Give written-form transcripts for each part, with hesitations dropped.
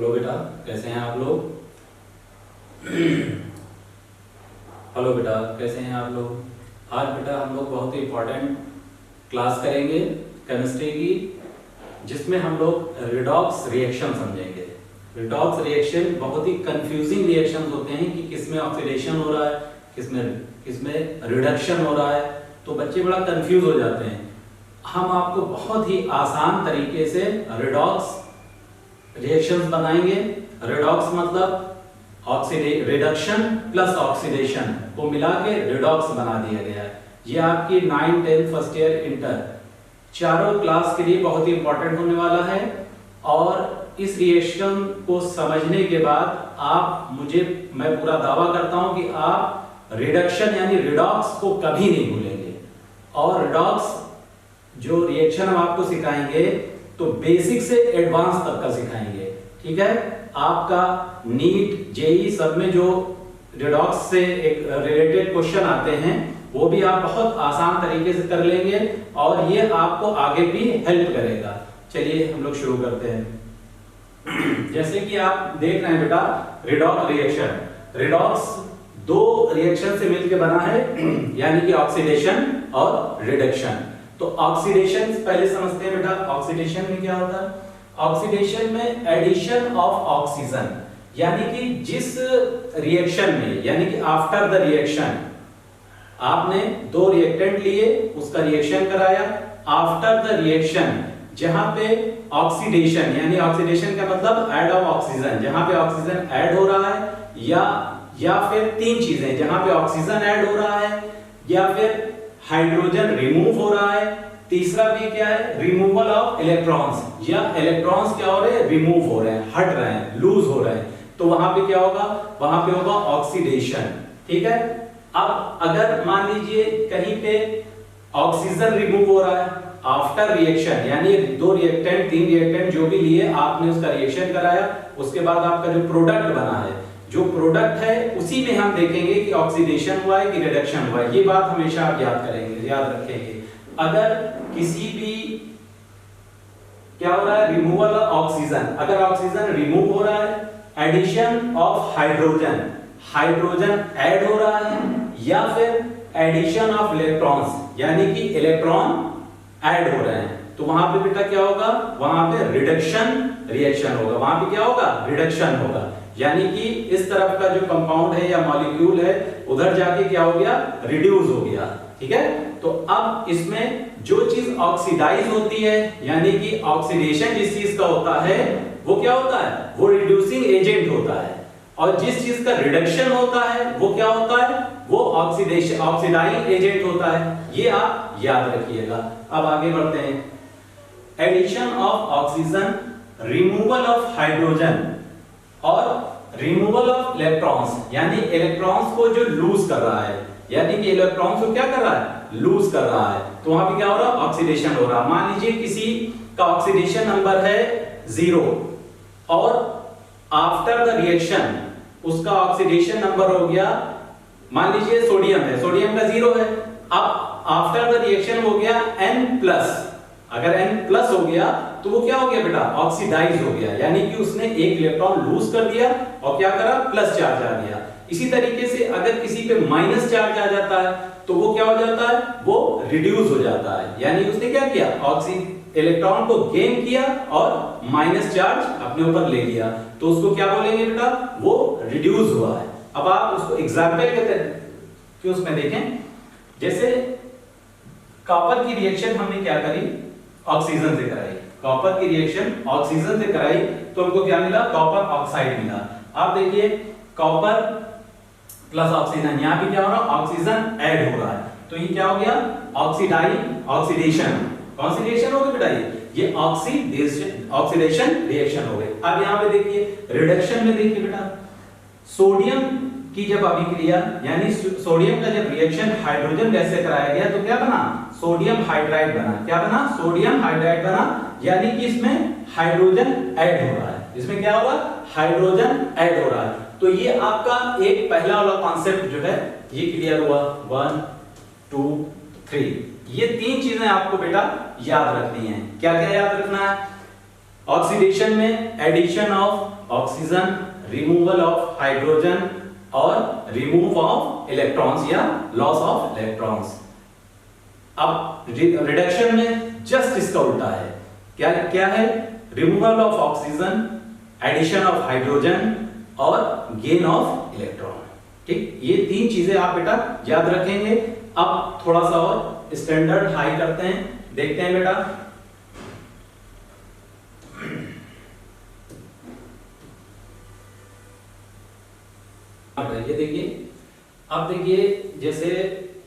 Hello बेटा, कैसे हैं आप लोग? हेलो बेटा, कैसे हैं आप लोग? आज बेटा हम लोग बहुत ही इम्पोर्टेंट क्लास करेंगे केमिस्ट्री की, जिसमें हम लोग रिडॉक्स रिएक्शन समझेंगे। रिडॉक्स रिएक्शन बहुत ही कंफ्यूजिंग रिएक्शन होते हैं कि किसमें ऑक्सीडेशन हो रहा है, किसमें रिडक्शन हो रहा है, तो बच्चे बड़ा कंफ्यूज हो जाते हैं। हम आपको बहुत ही आसान तरीके से रिडॉक्स रिएक्शंस बनाएंगे। रिडॉक्स मतलब रिडक्शन प्लस ऑक्सीडेशन को मिला के रिडॉक्स बना दिया गया है। ये आपकी 9, 10 फर्स्ट ईयर इंटर चारों क्लास के लिए बहुत ही इंपॉर्टेंट होने वाला है। और इस रिएक्शन को समझने के बाद मैं पूरा दावा करता हूं कि आप रिडक्शन यानी रिडॉक्स को कभी नहीं भूलेंगे। और रिडॉक्स जो रिएक्शन हम आपको सिखाएंगे तो बेसिक से एडवांस तक का सिखाएंगे, ठीक है। आपका नीट जेई सब में जो रिडॉक्स से एक रिलेटेड क्वेश्चन आते हैं वो भी आप बहुत आसान तरीके से कर लेंगे और ये आपको आगे भी हेल्प करेगा। चलिए हम लोग शुरू करते हैं। जैसे कि आप देख रहे हैं बेटा, रिडॉक्स रिएक्शन, रिडॉक्स दो रिएक्शन से मिलकर बना है, यानी कि ऑक्सीडेशन और रिडक्शन। तो ऑक्सीडेशन पहले समझते हैं बेटा। ऑक्सीडेशन में क्या होता है? ऑक्सीडेशन में एडिशन ऑफ ऑक्सीजन, यानी कि जिस रिएक्शन में, यानी कि आफ्टर द रिएक्शन आपने दो रिएक्टेंट लिए, उसका रिएक्शन कराया, आफ्टर द रिएक्शन जहां पे ऑक्सीडेशन, यानी ऑक्सीडेशन का मतलब ऐड ऑफ ऑक्सीजन, जहां पे ऑक्सीजन ऐड हो रहा है, या फिर तीन चीजें, जहां पे ऑक्सीजन ऐड हो रहा है या फिर हाइड्रोजन रिमूव हो रहा है, तीसरा भी क्या है, रिमूवल ऑफ इलेक्ट्रॉन्स, या इलेक्ट्रॉन्स क्या हो रहे हैं, रिमूव हो रहे हैं, हट रहे हैं, लूज हो रहे हैं, तो वहां पे क्या होगा, वहां पे होगा ऑक्सीडेशन, ठीक है। अब अगर मान लीजिए कहीं पे ऑक्सीजन रिमूव हो रहा है आफ्टर रिएक्शन, यानी दो रिएक्टेंट, तीन रिएक्टेंट जो भी लिए आपने, उसका रिएक्शन कराया, उसके बाद आपका जो प्रोडक्ट बना है, जो प्रोडक्ट है उसी में हम देखेंगे कि ऑक्सीडेशन हुआ है कि रिडक्शन हुआ है। ये बात हमेशा आप याद करेंगे, याद रखेंगे। अगर किसी भी क्या हो रहा है, रिमूवल ऑफ ऑक्सीजन, अगर ऑक्सीजन रिमूव हो रहा है, addition of hydrogen, hydrogen add हो रहा है, या फिर एडिशन ऑफ इलेक्ट्रॉन्स, यानी कि इलेक्ट्रॉन ऐड हो रहे हैं, तो वहां पे बेटा क्या होगा, वहां पे रिडक्शन रिएक्शन होगा, वहां पे क्या होगा, रिडक्शन होगा, यानी कि इस तरफ का जो कंपाउंड है या मॉलिक्यूल है उधर जाके क्या हो गया, रिड्यूस हो गया, ठीक है। तो अब इसमें जो चीज ऑक्सीडाइज होती है, यानी कि ऑक्सीडेशन जिस चीज का होता है वो क्या होता है, वो रिड्यूसिंग एजेंट होता है, और जिस चीज का रिडक्शन होता है वो क्या होता है, वो ऑक्सीडेशन ऑक्सीडाइजिंग एजेंट होता है। ये आप याद रखिएगा। अब आगे बढ़ते हैं। Addition of oxygen, removal of hydrogen और रिमूवल ऑफ इलेक्ट्रॉन्स, यानी इलेक्ट्रॉन्स को जो लूज कर रहा है, यानी कि इलेक्ट्रॉन्स को क्या कर रहा है, लूज कर रहा है, तो वहां पे क्या हो रहा है, ऑक्सीडेशन हो रहा है। मान लीजिए किसी का ऑक्सीडेशन नंबर है 0 और आफ्टर द रिएक्शन उसका ऑक्सीडेशन नंबर हो गया, मान लीजिए सोडियम है, सोडियम का 0 है, अब आफ्टर द रिएक्शन हो गया N+, अगर N+ हो गया तो वो क्या हो गया बेटा, ऑक्सीडाइज हो गया, यानी कि उसने एक इलेक्ट्रॉन लूज कर दिया और क्या करा, प्लस चार्ज आ गया। इसी तरीके से अगर किसी पे माइनस चार्ज आ जाता है तो वो क्या हो जाता है, वो रिड्यूस हो जाता है, यानी उसने क्या किया, इलेक्ट्रॉन को गेन किया और माइनस चार्ज अपने ऊपर ले लिया, तो उसको क्या बोलेंगे बेटा, वो रिड्यूस हुआ है। अब आप उसको एग्जाम्पल के उसमें देखें, जैसे कॉपर की रिएक्शन हमने क्या करी, ऑक्सीजन से कराई, कॉपर की रिएक्शन ऑक्सीजन से कराई तो हमको क्या मिला, कॉपर ऑक्साइड मिला। आप देखिए कॉपर प्लस ऑक्सीजन, यहां पे क्या हो रहा है, ऑक्सीजन ऐड हो रहा है, तो ये क्या हो गया, ऑक्सीडेशन, कौन सी रिएक्शन हो गई बेटा, ये ऑक्सीडेशन रिएक्शन हो गई। अब यहां पे देखिए रिडक्शन में देखिए बेटा, सोडियम की जब अभिक्रिया, यानी सोडियम का जब रिएक्शन हाइड्रोजन गैस से कराया गया तो क्या बना, सोडियम हाइड्राइड बना, क्या बना, सोडियम हाइड्राइड बना, यानी कि इसमें हाइड्रोजन ऐड हो रहा है, इसमें क्या होगा, हाइड्रोजन ऐड हो रहा है। तो ये आपका एक पहला वाला कॉन्सेप्ट जो है ये क्लियर हुआ, 1 2 3, ये तीन चीजें आपको बेटा याद रखनी है। क्या क्या याद रखना है, ऑक्सीडेशन में addition of oxygen, removal of hydrogen और रिमूव ऑफ इलेक्ट्रॉन्स या लॉस ऑफ इलेक्ट्रॉन्स। अब रिडक्शन में जस्ट इसका उल्टा है। क्या क्या है? Removal of oxygen, addition of hydrogen और गेन ऑफ इलेक्ट्रॉन। ठीक, ये तीन चीजें आप बेटा याद रखेंगे। अब थोड़ा सा और स्टैंडर्ड हाई करते हैं, देखते हैं बेटा। ये देखिए, अब देखिए जैसे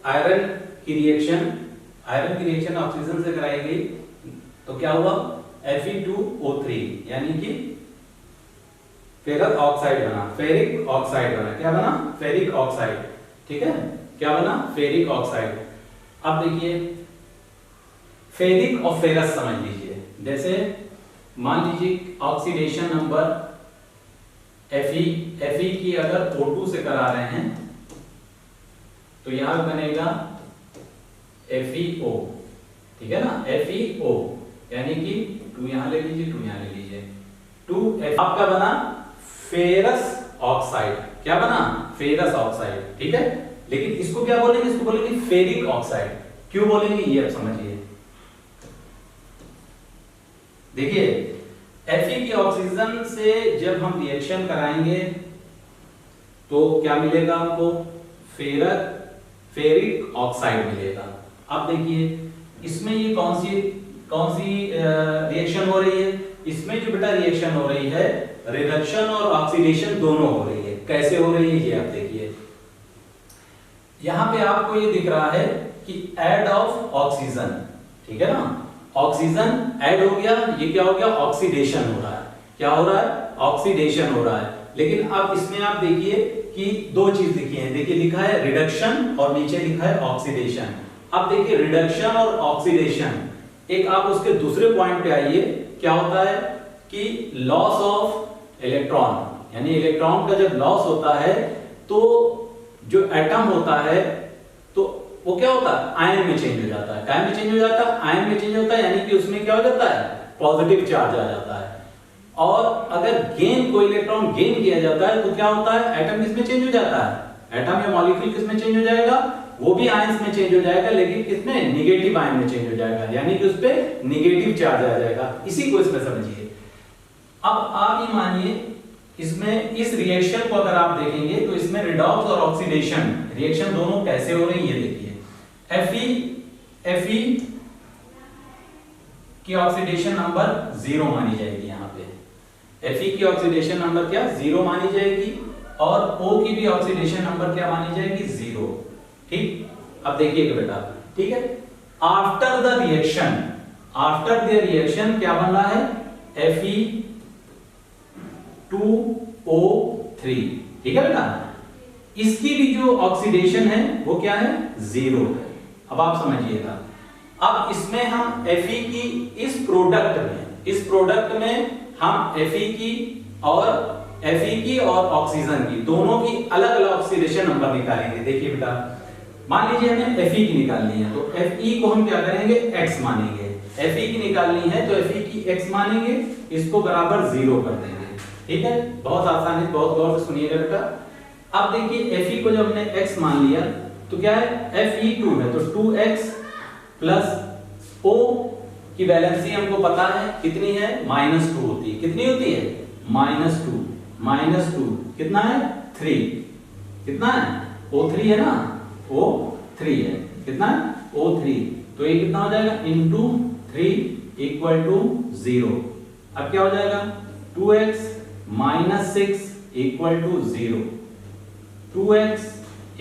आयरन की रिएक्शन ऑक्सीजन से कराई गई तो क्या हुआ? Fe2O3 यानी कि फेरस ऑक्साइड बना, फेरिक ऑक्साइड बना। क्या बना? Ferric oxide. ठीक है, क्या बना? Ferric oxide. अब देखिए फेरिक और फेरस समझ लीजिए। जैसे मान लीजिए ऑक्सीडेशन नंबर Fe की अगर O2 से करा रहे हैं तो यहां बनेगा FeO। ठीक है ना, FeO यानी कि 2 यहां ले लीजिए, 2 यहां ले लीजिए, 2F आपका बना फेरस ऑक्साइड। क्या बना? Ferrous oxide. ठीक है, लेकिन इसको क्या बोलेंगे? इसको बोलेंगे फेरिक ऑक्साइड। क्यों बोलेंगे ये आप समझिए। देखिए Fe की ऑक्सीजन से जब हम रिएक्शन कराएंगे तो क्या मिलेगा आपको? फेरिक ऑक्साइड मिलेगा। अब देखिए इसमें ये कौन सी रिएक्शन हो रही है? इसमें जो बेटा रिएक्शन हो रही है, रिडक्शन और ऑक्सीडेशन दोनों हो रही है। कैसे हो रही है ये आप देखिए। यहां पे आपको ये दिख रहा है कि ऐड ऑफ ऑक्सीजन। ठीक है ना, ऑक्सीजन ऐड हो गया, ये क्या हो गया? ऑक्सीडेशन हो रहा है। क्या हो रहा है? ऑक्सीडेशन हो रहा है। लेकिन अब इसमें आप देखिए कि दो चीज लिखी है। देखिए लिखा है रिडक्शन और नीचे लिखा है ऑक्सीडेशन। अब देखिए रिडक्शन और ऑक्सीडेशन, एक आप उसके दूसरे पॉइंट पे आइए। क्या होता है कि लॉस ऑफ इलेक्ट्रॉन, यानी इलेक्ट्रॉन का जब लॉस होता है तो जो एटम होता है तो वो क्या होता है? आयन में चेंज हो जाता है। काय में चेंज हो जाता है? आयन में चेंज होता है, यानी कि उसमें क्या हो जाता है? पॉजिटिव चार्ज आ जाता है। और अगर कोई इलेक्ट्रॉन गेन किया जाता है तो क्या होता है? एटम किसमें चेंज हो जाता है? एटम या मॉलिक्यूल किसमें चेंज हो जाएगा? वो भी आयंस में चेंज हो जाएगा, लेकिन किसमें? निगेटिव आयन में चेंज हो जाएगा, यानी कि उस पे निगेटिव चार्ज आ जाएगा। इसी को इसमें समझिए। अब आप ये मानिए इसमें इस रिएक्शन को अगर आप देखेंगे तो इसमें रिडॉक्स और ऑक्सीडेशन रिएक्शन दोनों कैसे हो रही है? देखिए Fe की ऑक्सीडेशन नंबर 0 मानी जाएगी। यहाँ पे Fe की ऑक्सीडेशन नंबर क्या? 0 मानी जाएगी और O की भी ऑक्सीडेशन नंबर क्या मानी जाएगी? 0। ठीक, अब देखिएगा बेटा। ठीक है, आफ्टर द रिएक्शन क्या बन रहा है? Fe2O3। ठीक है बेटा, इसकी भी जो ऑक्सीडेशन है वो क्या है? 0 है। अब आप समझिएगा। अब इसमें हम Fe की इस प्रोडक्ट में हम Fe की और ऑक्सीजन की दोनों की अलग अलग ऑक्सीडेशन नंबर निकालेंगे। देखिए बेटा, मान लीजिए हमें Fe की निकालनी है तो Fe को हम क्या करेंगे? x मानेंगे। Fe की निकालनी है तो Fe की x मानेंगे, इसको बराबर 0 कर देंगे। ठीक है, बहुत आसानी, बहुत गौर से सुनिएगा बेटा। अब देखिए Fe को जब हमने x मान लिया तो क्या है? Fe2 है तो 2x प्लस O की वैलेंसी हमको पता है कितनी है? -2 होती है। कितनी होती है? -2 कितना है? 3। कितना है? O3 है ना, O3 है। कितना है? O3। तो ये कितना हो जाएगा? Into 3 equal to 0। अब क्या हो जाएगा? 2x minus 6 equal to 0। 2x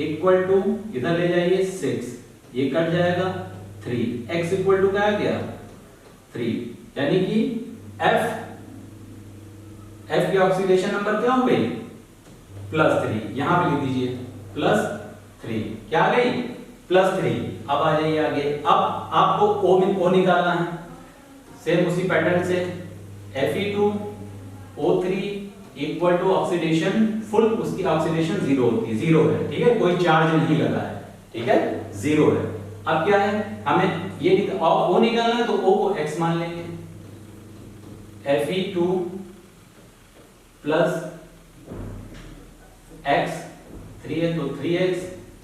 equal to इधर ले जाइए 6, ये कट जाएगा 3। x इक्वल टू क्या आ गया? 3, यानी कि F की ऑक्सीडेशन नंबर क्या हो गई? +3। यहां पे लिख दीजिए +3। क्या आ गई? +3। अब आ जाइए आगे। अब आपको O निकालना है। सेम उसी पैटर्न से Fe2O3 equal to oxidation full, उसकी ऑक्सीडेशन 0 होती है, 0 है। ठीक है, कोई चार्ज नहीं लगा है। ठीक है, 0 है। अब क्या है? हमें ये O निकालना है तो O को x मान लेंगे। Fe2 प्लस x, 3 है तो 3x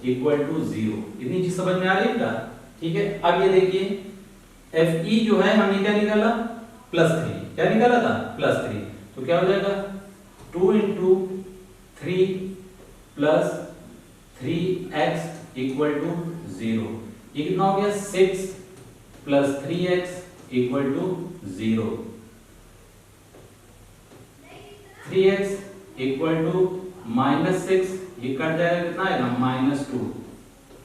इक्वल टू 0। इतनी चीज समझ में आ रही है क्या? ठीक है। अब ये देखिए Fe जो है हमने क्या निकाला, +3। क्या निकाला था? +3। तो क्या हो जाएगा 2 into 3 plus 3x equal to 0। ये कितना हो गया 6 plus 3x equal to 0। 3x equal to -6, ये कट जाएगा कितना आएगा -2।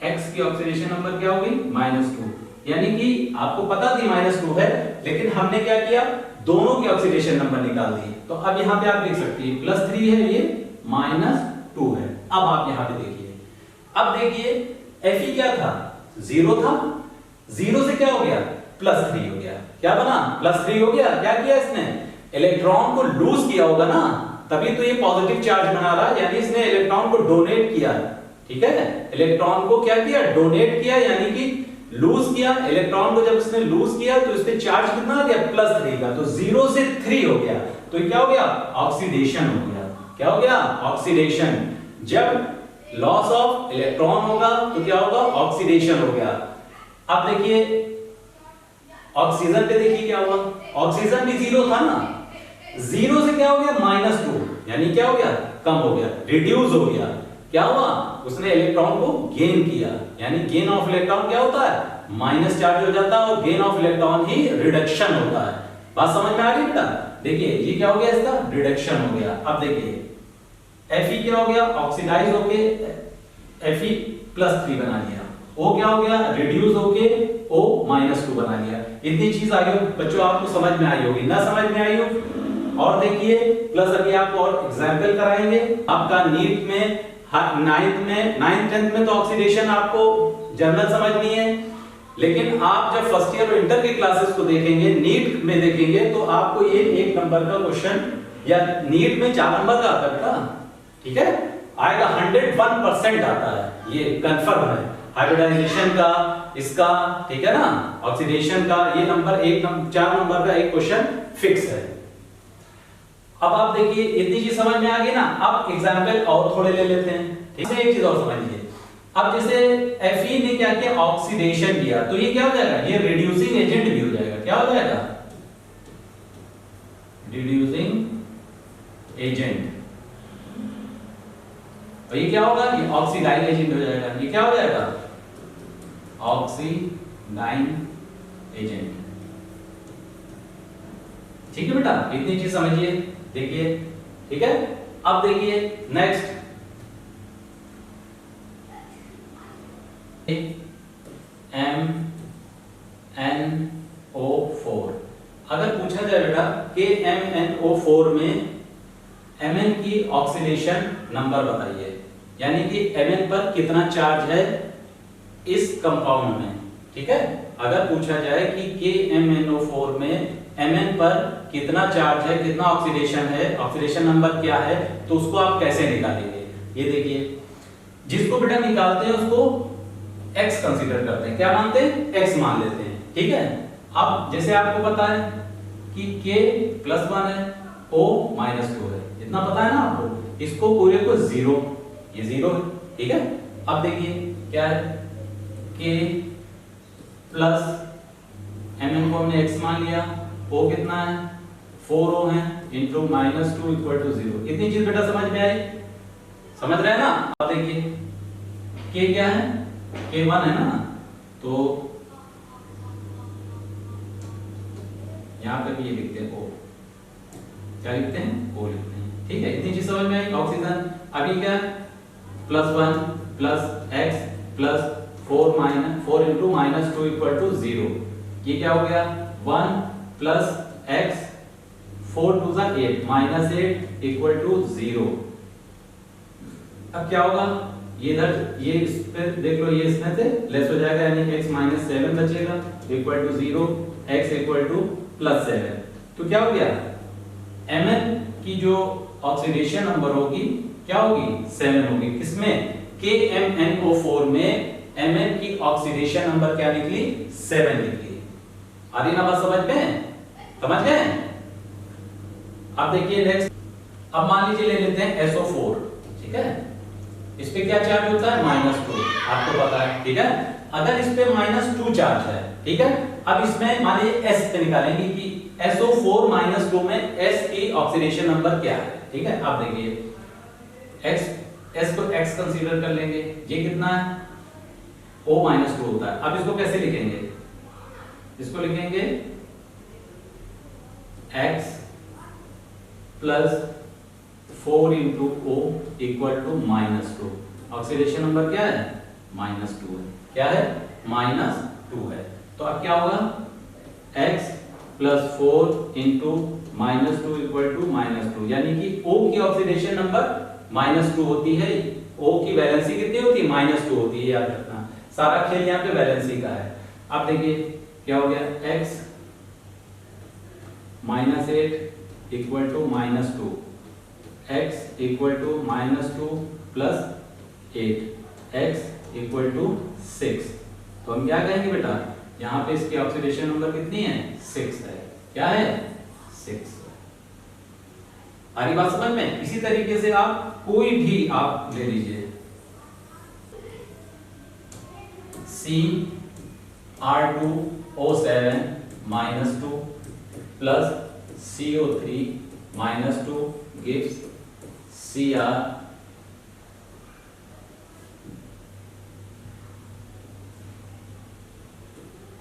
x की ऑक्सीडेशन नंबर क्या हो गई -2। यानी कि आपको पता थी -2 है, लेकिन हमने क्या किया, दोनों की ऑक्सीडेशन नंबर निकाल दिए। तो अब यहाँ पे आप देख सकते हैं +3 है, ये -2 है। अब आप यहाँ पे देखिए, अब देखिए Fe क्या था, 0 था, 0 से क्या हो गया +3 हो गया। क्या बना +3 हो गया। क्या किया इसने, इलेक्ट्रॉन को लूज किया होगा ना, तभी तो ये पॉजिटिव चार्ज बना रहा है, यानी इसने इलेक्ट्रॉन को डोनेट किया। ठीक है, इलेक्ट्रॉन को क्या किया, डोनेट किया, यानी कि लूज किया। इलेक्ट्रॉन को जब इसने लूज किया तो इस पे चार्ज कितना आ गया +3 का, तो 0 से 3 हो गया। तो ये क्या हो गया, ऑक्सीडेशन हो गया। क्या हो गया, ऑक्सीडेशन। जब लॉस ऑफ इलेक्ट्रॉन होगा तो क्या होगा, ऑक्सीडेशन हो गया। अब देखिए ऑक्सीजन पे देखिए क्या हुआ, ऑक्सीजन भी 0 था ना, 0 से क्या हो गया -2, यानी क्या हो गया, कम हो गया, रिड्यूस हो गया। क्या हुआ, उसने इलेक्ट्रॉन को गेन किया, यानी गेन ऑफ इलेक्ट्रॉन क्या होता है, माइनस चार्ज हो जाता है, और gain of electron he reduction होता है। बात समझ में आ गई बेटा? देखिए ये क्या हो गया, इसका रिडक्शन हो गया। अब देखिए Fe क्या हो गया, ऑक्सीडाइज होके Fe+3 बना लिया। O क्या हो गया, रिड्यूस होके O -2 बना लिया। इतनी चीज आई हो बच्चों, आपको समझ में आई होगी, ना समझ में आई हो। और देखिए प्लस अभी आपको और एग्जाम्पल कराएंगे। आपका नीट में 9th 10th में तो ऑक्सीडेशन आपको जनरल समझनी है, लेकिन आप जब फर्स्ट ईयर और इंटर के क्लासेस को देखेंगे, नीट में देखेंगे, तो आपको ये 1 नंबर का क्वेश्चन, या नीट में 4 नंबर का आता है, ठीक है, आएगा, 101% आता है, ये कंफर्म है। हाइब्रिडाइजेशन का, इसका, ठीक है ना, ऑक्सीडेशन का, ये नंबर 4 नंबर का एक क्वेश्चन फिक्स है। अब आप देखिए इतनी चीज समझ में आ गई ना। अब एग्जाम्पल और थोड़े ले लेते हैं, ठीक है, एक चीज और समझिए। अब जैसे Fe ने क्या किया, ऑक्सीडेशन किया, तो ये क्या हो जाएगा, ये रिड्यूसिंग एजेंट भी हो जाएगा। क्या हो जाएगा, रिड्यूसिंग एजेंट। और ये क्या होगा, ये ऑक्सीडाइज एजेंट हो जाएगा। ये क्या हो जाएगा, ऑक्सीडाइज एजेंट। ठीक है बेटा, इतनी चीज समझिए, देखिए, ठीक है। अब देखिए नेक्स्ट, MnO4। अगर पूछा जाए बेटा कि MnO4 में Mn की ऑक्सीडेशन नंबर बताइए, यानी कि Mn पर कितना चार्ज है इस कंपाउंड में, ठीक है। अगर पूछा जाए कि KMnO4 में Mn पर कितना चार्ज है, कितना ऑक्सीडेशन है, ऑक्सीडेशन नंबर क्या है, तो उसको आप कैसे निकालेंगे। ये देखिए, जिसको बेटा निकालते हैं उसको x कंसीडर करते हैं। क्या मानते हैं, x मान लेते हैं, ठीक है। अब जैसे आपको पता है कि K+1 है, O -2 है, इतना पता है ना आपको। इसको पूरे को 0, ये 0 है, ठीक है। अब देखिए क्या है, K प्लस Mn को हमने x मान लिया, O कितना है, 4O है, इंटू -2 इक्वल टू 0। इतनी चीज बेटा समझ में आई, समझ रहे हैं ना। अब देखिए K क्या है, K1 है ना, तो यहां पे भी ये लिखते हैं O। क्या लिखते हैं, O लिखते हैं, ठीक है। इतनी चीज समझ में आई। ऑक्सीजन अभी क्या है, +1 plus x plus 4 into -2 equal to 0। ये क्या हो गया, 1 प्लस x 4 2 8 -8 इक्वल टू 0। अब क्या होगा, ये इधर, ये इस पे देख लो, ये इसमें से लेस हो जाएगा, यानी x -7 बचेगा equal to 0, x equal to +7। तो क्या हो गया, Mn की जो ऑक्सीडेशन नंबर होगी क्या होगी, 7 होगी। किसमें, KMnO4 में Mn की ऑक्सीडेशन नंबर क्या निकली, 7 निकली। आ रही ना बात समझ में, समझ गए। अब देखिए नेक्स्ट, अब मान लीजिए ले लेते हैं SO4, ठीक है, इस पे क्या चार्ज होता है -2, आपको पता है, ठीक है। अगर इस पे -2 चार्ज है, ठीक है, अब इसमें मान लीजिए S पे निकालेंगे कि SO4 -2 में S की ऑक्सीडेशन नंबर क्या है, ठीक है। आप देखिए S को X कंसीडर कर लेंगे, ये कितना है, O -2 होता है। अब इसको कैसे लिखेंगे, इसको लिखेंगे X plus 4 into O equal to -2। Oxidation number क्या है, -2 है, क्या है, -2 है। तो अब क्या होगा, X plus 4 into -2 equal to -2, यानी कि O की ऑक्सीडेशन नंबर -2 होती है। O की वैलेंसी कितनी होती है, -2 होती है, याद रखना, सारा खेल यहाँ पे वैलेंसी का है। अब देखिए क्या हो गया, X -8 equal to -2, x equal to -2 plus 8, x equal to 6। तो हम क्या कहेंगे बेटा, यहाँ पे इसकी ऑक्सीडेशन नंबर कितनी है, 6 है, क्या है, 6। आगे बात समझ में। इसी तरीके से आप कोई भी आप ले लीजिए, CR2O7 -2 plus CO3 -2 gives Cr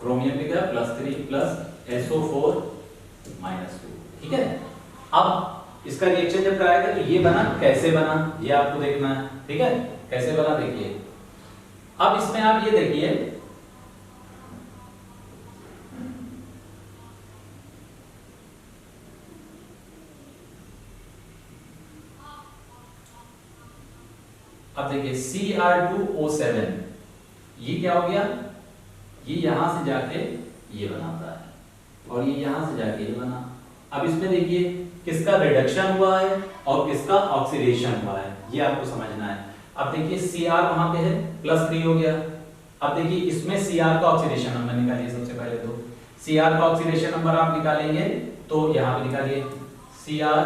chromium भी गया +3 प्लस SO4 -2, ठीक है। अब इसका रिएक्शन जब कराएगा तो ये बना, कैसे बना ये आपको देखना है, ठीक है, कैसे बना देखिए। अब इसमें आप ये देखिए, अब देखिए CR2O7 ये क्या हो गया, ये यहां से जाके ये बनाता है और ये यहां से जाके ये बना। अब इसमें देखिए किसका रिडक्शन हुआ है और किसका ऑक्सीडेशन हुआ है, ये आपको समझना है। अब देखिए Cr वहां पे है +3 हो गया। अब देखिए इसमें Cr का ऑक्सीडेशन नंबर निकालिए सबसे पहले। तो Cr का ऑक्सीडेशन नंबर आप निकालेंगे तो यहां पे निकालिए Cr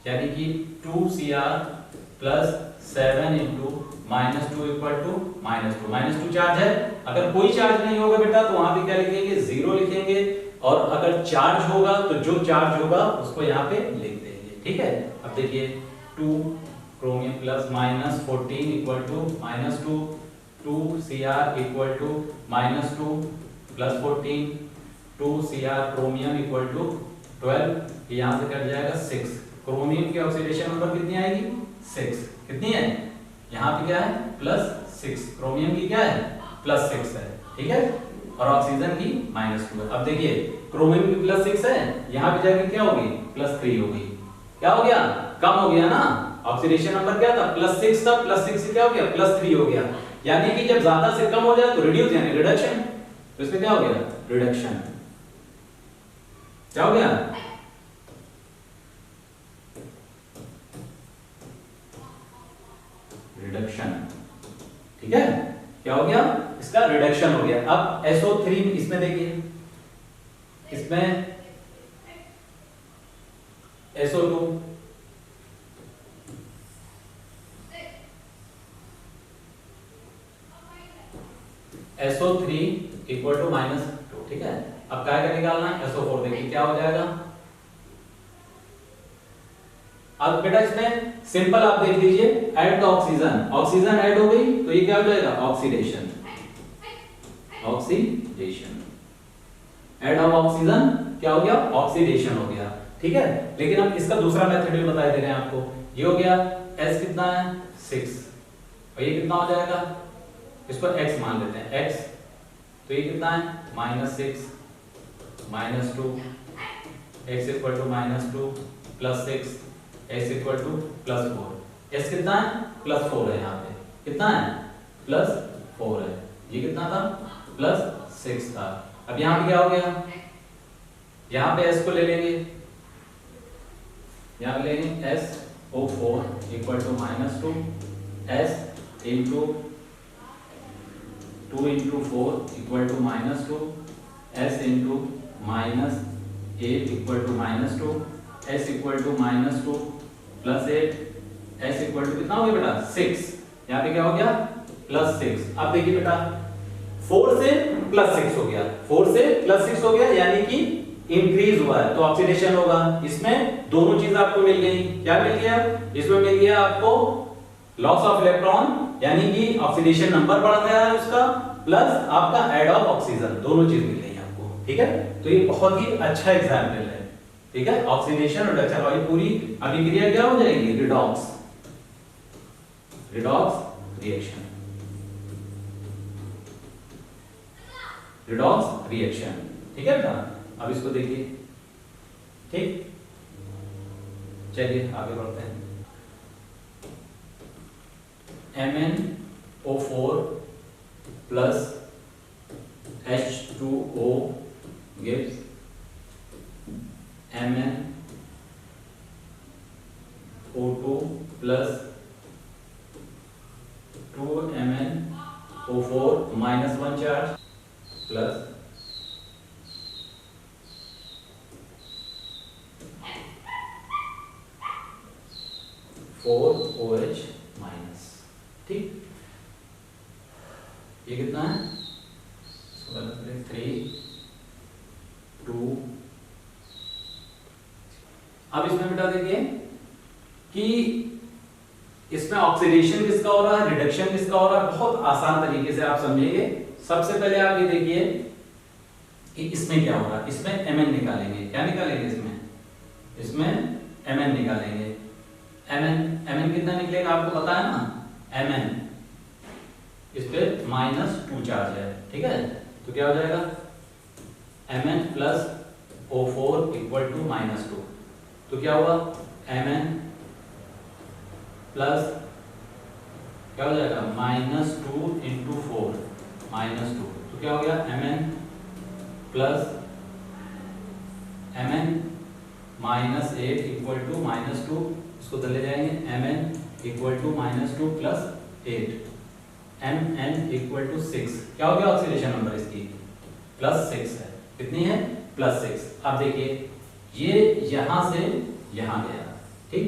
यानी कि 2Cr plus 7 into -2 equal to -2 charge है। अगर कोई चार्ज नहीं होगा बेटा तो वहां पे क्या लिखेंगे, 0 लिखेंगे, और अगर चार्ज होगा तो जो चार्ज होगा उसको यहाँ पे लिख देंगे, ठीक है। अब देखिए 2 chromium plus -14 equal to -2, 2Cr equal to -2 plus 14, 2Cr chromium equal to 12, यहाँ से कट जाएगा 6। क्रोमियम की ऑक्सीडेशन नंबर कितनी आएगी, 6। कितनी है, यहाँ पे क्या है, +6। क्रोमियम की क्या है, +6 है, ठीक है, और ऑक्सीजन की -2 है। अब देखिए क्रोमियम की +6 है, यहाँ पे जाके क्या होगी, +3 होगी। क्या हो गया, कम हो गया ना, ऑक्सीडेशन नंबर क्या था, +6 था, +6 से क्या हो गया, +3 हो गया। यानी कि जब ज्यादा से कम हो जाए तो रिड्यूस यानी रिडक्शन, तो इसमें क्या हो गया, रिडक्शन। क्या हो गया, रिडक्शन, ठीक है, क्या हो गया, इसका रिडक्शन हो गया। अब SO3 इसमें देखिए, इसमें SO2 SO3 इक्वल टू -2, ठीक है। अब क्या क्या निकालना है, SO4 देखिए क्या हो जाएगा। अब बेटा इसमें सिंपल आप देख लीजिए, add the oxygen, oxygen add हो गई तो ये क्या हो जाएगा, oxidation, oxidation, add of oxygen क्या हो गया, ऑक्सीडेशन हो गया, ठीक है। लेकिन अब इसका दूसरा मेथड भी बता दे रहे हैं आपको। ये हो गया S कितना है, 6, और ये कितना हो जाएगा, इसको x मान लेते हैं, x, तो ये कितना है, -6 -2, x equal to -2 plus 6, x equal to +4। s कितना है, +4 है, यहाँ पे कितना है, +4 है, ये कितना था, +6 था। अब यहाँ पे क्या हो गया, यहाँ पे s को ले लेंगे, यहाँ लेंगे SO4 equal to -2, s into 2 into 4 equal to -2, s into -8 equal to -2, s equal to -2 plus 8 S equal to कितना हो गया बेटा 6, यहाँ पे क्या हो गया प्लस 6। अब देखिए बेटा 4 से प्लस 6 हो गया, 4 से प्लस 6 हो गया यानी कि इंक्रीज हुआ है तो ऑक्सीडेशन होगा। इसमें दोनों चीज आपको मिल गई, क्या मिल गया, इसमें मिल गया आपको लॉस ऑफ इलेक्ट्रॉन यानी कि ऑक्सीडेशन नंबर बढ़ गया है उसका, प्लस आपका ऐड ऑफ ऑक्सीजन, दोनों चीज मिल गई आपको। ठीक है, तो ये बहुत ही अच्छा एग्जाम्पल है। ठीक है, ऑक्सीडेशन रिडक्शन, और ये पूरी अभिक्रिया क्या हो जाएगी, redox, redox reaction, redox reaction. ठीक है बेटा, अब इसको देखिए। ठीक, चलिए आगे बढ़ते हैं। MnO4 plus H2O gives MnO2 plus 2MnO4 minus 1 charge plus 4OH minus. ठीक, ये कितना है, 3 2। अब इसमें बेटा देखिए कि इसमें ऑक्सीडेशन किसका हो रहा है, रिडक्शन किसका हो रहा है, बहुत आसान तरीके से आप समझेंगे। सबसे पहले आप ये देखिए कि इसमें क्या हो रहा है, इसमें Mn निकालेंगे, क्या निकालेंगे इसमें Mn निकालेंगे। Mn कितना निकलेगा आपको पता है ना, Mn इस पे -2 चार्ज है। ठीक है, तो क्या हो जाएगा Mn plus O4 equal to -2, तो क्या हुआ Mn प्लस क्या हो जाएगा -2 इंटू 4 -2, तो क्या हो गया Mn plus Mn -8 equal to -2, इसको चले जाएंगे Mn equal to -2 plus 8, Mn equal to 6। क्या हो गया ऑक्सीडेशन नंबर इसकी +6 है, कितनी है +6। अब देखिए ये यहां से यहां गया। ठीक,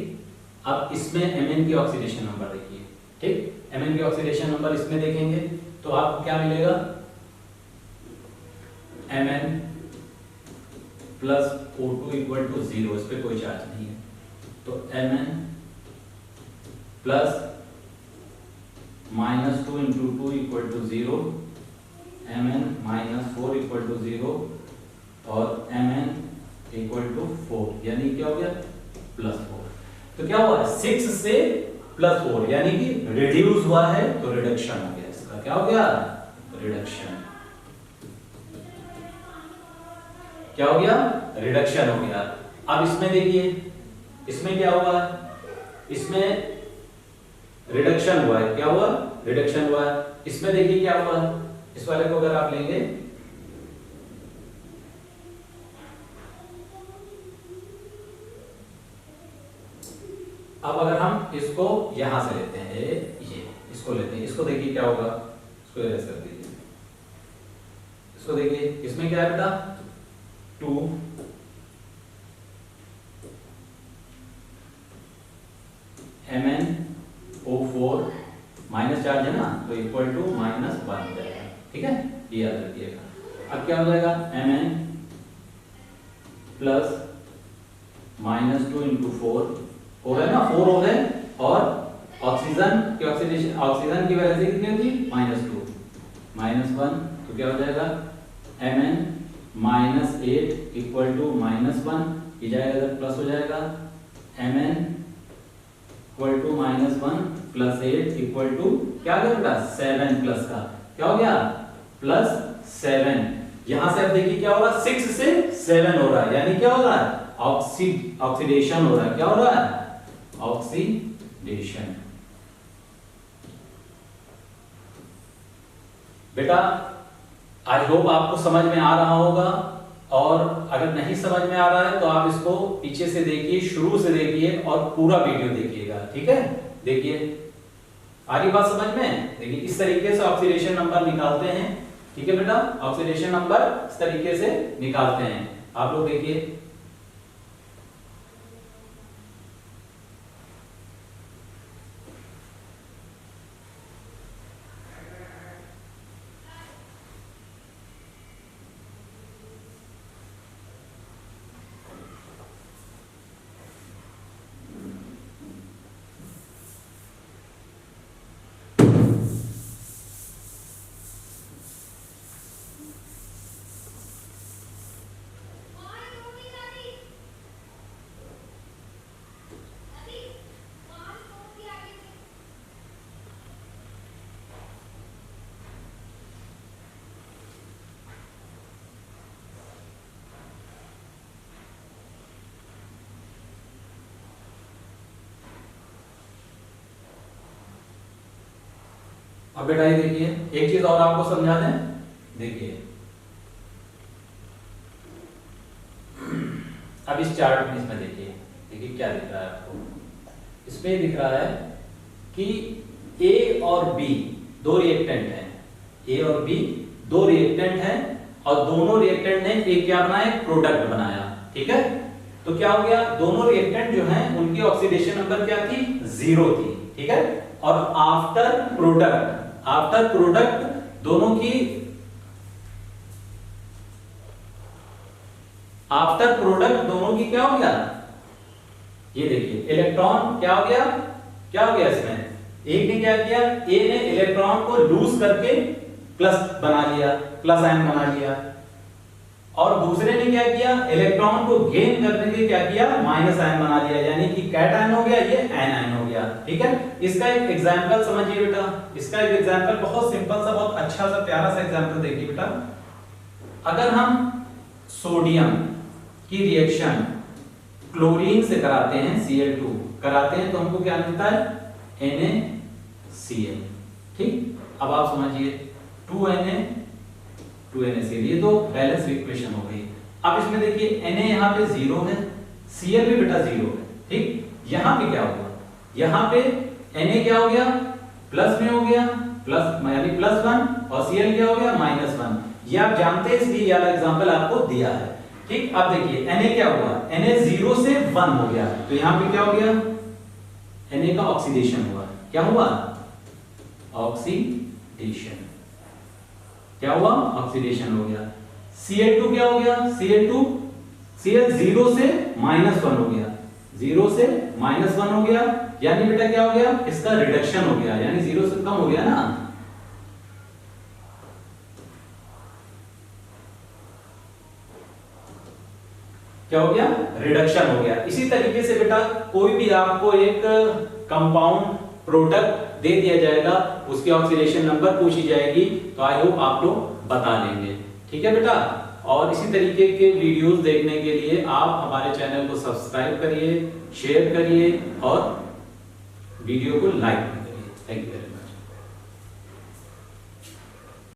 अब इसमें Mn की ऑक्सीडेशन नंबर देखिए। ठीक, Mn की ऑक्सीडेशन नंबर इसमें देखेंगे तो आपको क्या मिलेगा, Mn plus O2 equal to 0, इस पे कोई चार्ज नहीं है, तो Mn plus -2 into 2 equal to 0, Mn -4 equal to 0 और Mn इक्वल टू 4, यानी क्या हो गया +4। तो क्या हुआ 6 से +4 यानी कि रिड्यूस हुआ है, तो रिडक्शन हो गया इसका। क्या हो गया रिडक्शन, क्या हो गया रिडक्शन हो गया। अब इसमें देखिए इसमें क्या हुआ है, इसमें रिडक्शन हुआ है, क्या हुआ रिडक्शन हुआ है। इसमें देखिए क्या हुआ है, इस वाले को अगर आप लेंगे अब अगर हम इसको यहां से लेते हैं, ये इसको लेते हैं, इसको देखिए क्या होगा, इसको इरेज कर दीजिए, इसको देखिए इसमें क्या है बेटा 2 MnO4 माइनस चार्ज है ना, तो इक्वल टू -1 हो जाएगा। ठीक है, ये याद रखिएगा। अब क्या हो जाएगा Mn प्लस -2 इंटू 4 हो रहा है ना, 4 हो गए, और ऑक्सीजन की ऑक्सीडेशन, ऑक्सीजन की वजह से कितनी होती -2 -1, तो क्या हो जाएगा Mn -8 इक्वल टू -1, ये जाएगा इधर प्लस हो जाएगा Mn equal to -1 plus 8 equal to क्या हो गया बेटा 7 प्लस का क्या हो गया +7। यहां से अब देखिए क्या हो रहा है 6 से 7 हो रहा है, यानी क्या हो रहा है ऑक्सीडेशन हो रहा है। क्या हो रहा है ऑक्सीडेशन। बेटा आई होप आपको समझ में आ रहा होगा, और अगर नहीं समझ में आ रहा है तो आप इसको पीछे से देखिए, शुरू से देखिए और पूरा वीडियो देखिएगा। ठीक है, देखिए आगे बात समझ में। देखिए इस तरीके से ऑक्सीडेशन नंबर निकालते हैं। ठीक है बेटा, ऑक्सीडेशन नंबर इस तरीके से निकालते हैं। आप लोग देखिए अब बेटा ये देखिए, एक चीज और आपको समझा दें, देखिए अब इस चार्ट में इसमें देखिए, देखिए क्या दिख रहा है आपको, इसमें दिख रहा है कि ए और बी दो रिएक्टेंट हैं, ए और बी दो रिएक्टेंट हैं और दोनों रिएक्टेंट ने एक क्या बनाया, प्रोडक्ट बनाया, ठीक है। तो क्या हो गया, दोनों रिएक्टेंट जो हैं उनकी ऑक्सीडेशन नंबर क्या थी, 0 थी, ठीक है। और आफ्टर प्रोडक्ट दोनों की क्या हो गया, ये देखिए इलेक्ट्रॉन क्या हो गया इसमें, एक ने क्या किया, ए ने इलेक्ट्रॉन को लूज करके प्लस बना लिया, प्लस आयन बना लिया, और दूसरे ने क्या किया, इलेक्ट्रॉन को गेन करने के क्या किया, माइनस आयन बना लिया, यानी कि कैटायन हो गया, ये एनायन हो गया, ठीक है। इसका एक एग्जांपल समझिए बेटा, इसका एक एग्जांपल बहुत सिंपल सा, बहुत अच्छा सा प्यारा सा एग्जांपल देखिए बेटा। अगर हम सोडियम की रिएक्शन क्लोरीन से कराते हैं, Cl2 कराते हैं, तो हमको क्या मिलता है, NaCl, ठीक। अब आप समझिए 2NaCl, ये तो बैलेंस इक्वेशन हो गई। अब इसमें देखिए Na यहाँ पे 0 है, Cl भी बेटा 0 है, ठीक। यहाँ पे क्या होगा, यहाँ पे Na क्या हो गया, प्लस में हो गया, प्लस यानी +1, और Cl क्या हो गया, -1। ये आप जानते हैं, इसलिए ये वाला एग्जांपल आपको दिया है, ठीक। अब देखिए Na क्या हुआ, Na 0 से 1 हो गया, तो यहाँ पे क्या हो गया, Na का ऑक्सीडेशन हुआ, क्या हुआ, ऑक्सीडेशन, क्या हुआ, ऑक्सीडेशन हो गया। Cl2 क्या हो गया, Cl 0 से -1 हो गया, 0 से -1 हो गया, यानी बेटा क्या हो गया, इसका रिडक्शन हो गया, यानी 0 से कम हो गया ना, क्या हो गया, रिडक्शन हो गया। इसी तरीके से बेटा कोई भी आपको एक कंपाउंड प्रोडक्ट दे दिया जाएगा, उसकी ऑक्सीडेशन नंबर पूछी जाएगी, तो आई होप आप लोग बता देंगे, ठीक है बेटा। और इसी तरीके के वीडियोस देखने के लिए आप हमारे चैनल को सब्सक्राइब करिए, शेयर करिए और वीडियो को लाइक करिए। Thank you.